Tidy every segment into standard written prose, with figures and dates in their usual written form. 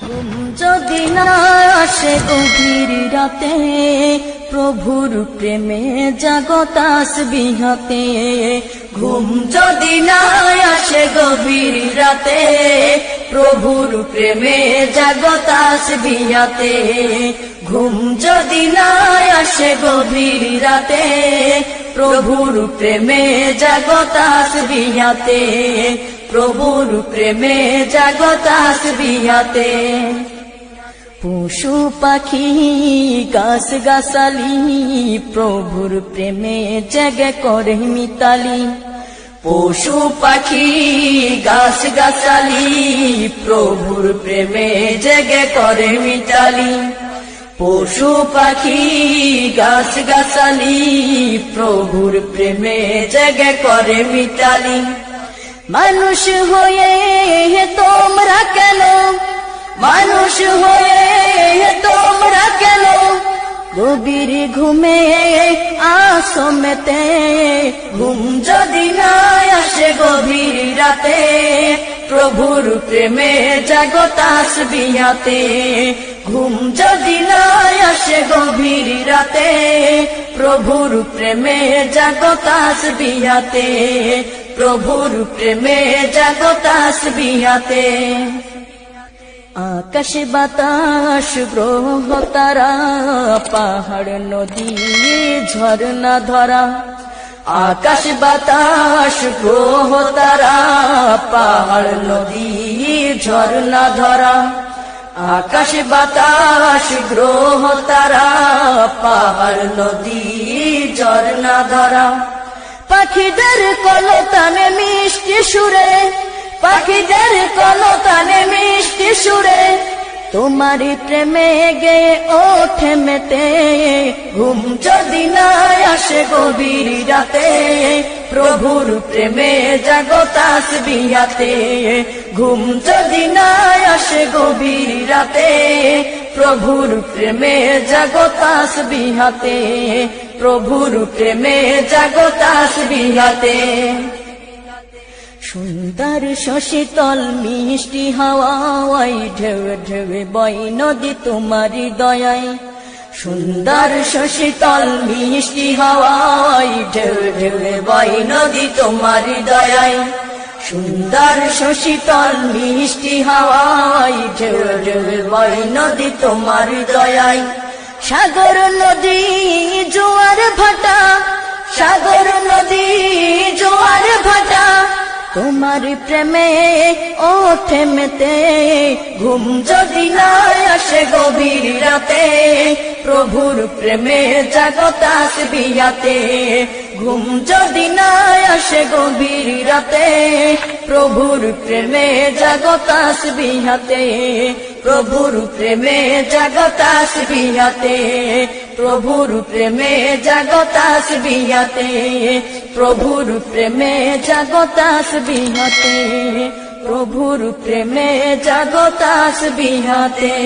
ঘুম যদি না আসে গভীর রাতে, প্রভুর প্রেমে জাগো তাসবিহ হাতে। ঘুম যদি না আসে গভীর রাতে, প্রভুর প্রেমে জাগো তাসবিহ হাতে। ঘুম যদি না আসে গভীর রাতে, প্রভুর প্রেমে জাগো তাসবিহ হাতে। প্রভুর প্রেমে জাগো তাসবিহ হাতে। পশু পাখি গাছ গাছালি, প্রভুর প্রেমে জেগে করে মিতালি। পশু পাখি গাছ গাছালি, প্রভুর প্রেমে জেগে করে মিতালি। পশু পাখি গাছ গাছালি, প্রভুর প্রেমে জেগে করে মিতালি। মানুষ হয়ে তোমরা কেন, মানুষ হয়ে তোমরা কেন গভীর ঘুমে আসো মেতে। ঘুম যদি না আসে গভীর রাতে, প্রভুর প্রেমে জাগো তাসবিহ হাতে। ঘুম যদি না আসে গভীর রাতে, প্রভুর প্রেমে জাগো তাসবিহ হাতে। প্রভুর প্রেমে জাগো তাসবিহ হাতে। আকাশ বাতাস গ্রহ তারা, পাহাড় নদী ঝরনা ধরা। আকাশ বাতাস গ্রহ তারা, পাহাড় নদী ঝরনা ধরা। আকাশ বাতাস গ্রহ তারা, পাহাড় নদী ঝরনা ধরা। পাখিদের কলতানে মিষ্টি সুরে, পাখিদের কলতানে মিষ্টি সুরে, তোমারি প্রেমে গে ওঠে মেতে। ঘুম যদি না আসে গভীর রাতে, প্রভুর প্রেমে জাগো তাসবিহ হাতে। ঘুম যদি না আসে গভীর রাতে, প্রভুর প্রেমে জাগো তাসবিহ হাতে। প্রভুর প্রেমে জাগো তাসবিহ হাতে। সুন্দর শশীতল মিষ্টি হাওয়ায়, ঢেউ ঢেউ বয় নদী তোমারি দয়ায়। সুন্দর শশীতল মিষ্টি হাওয়ায়, ঢেউ ঢেউ বয় নদী তোমারি দয়ায়। সুন্দর শশীতল মিষ্টি হাওয়ায়, ঢেউ ঢেউ বয় নদী তোমারি দয়ায়। সাগর নদী জোয়ার ভাটা, সাগর নদী জোয়ার ভাটা, তোমার প্রেমে ওঠে মেতে। ঘুম যদি না আসে গভীর রাতে, প্রভুর প্রেমে জাগো তাসবিহ হাতে। ঘুম যদি না আসে গভীর রাতে, প্রভুর প্রেমে জাগো তাসবিহ হাতে। প্রভুর প্রেমে জাগো তাসবিহ হাতে। প্রভুর প্রেমে জাগো তাসবিহ হাতে। প্রভুর প্রেমে জাগো তাসবিহ হাতে। প্রভুর প্রেমে জাগো তাসবিহ হাতে।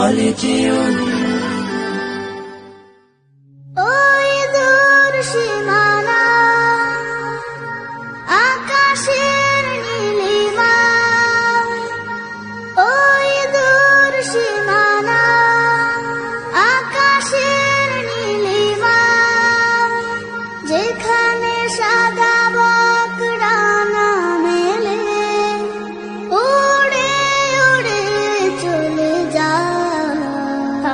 কলিজিয়ন। ওই দূর সীমানা আকাশের নীলিমা, ওই দূর সীমানা আকাশের নীলিমা, যেখানে সাদা বক ডানা মেলে উড়ে উড়ে চলে যায়।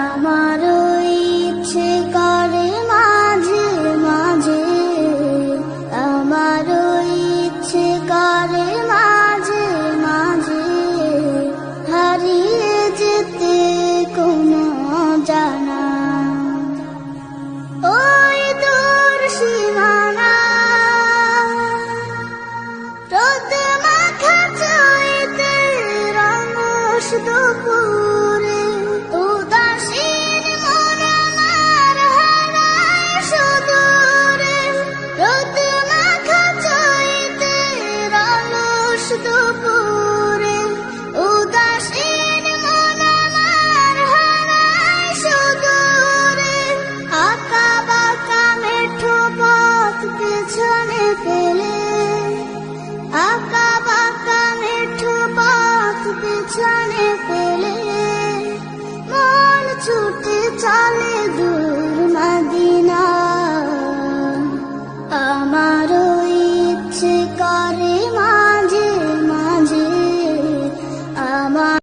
আমারও ইচ্ছে করে মাঝে মাঝে, আমারও ইচ্ছে করে মাঝে মাঝে হারিয়ে যেতে কোনো জানা। ওই দূর সীমানা রোদ মাখা চৈতে রঙস দুপুরে, উদাসীন মন আমার হারায় সুদূরে। রোদ মাখা চৈতে রঙস দুপুরে, উদাসীন মন আমার হারায় সুদূরে। আঁকা বাঁকা মেঠো পথ পেছনে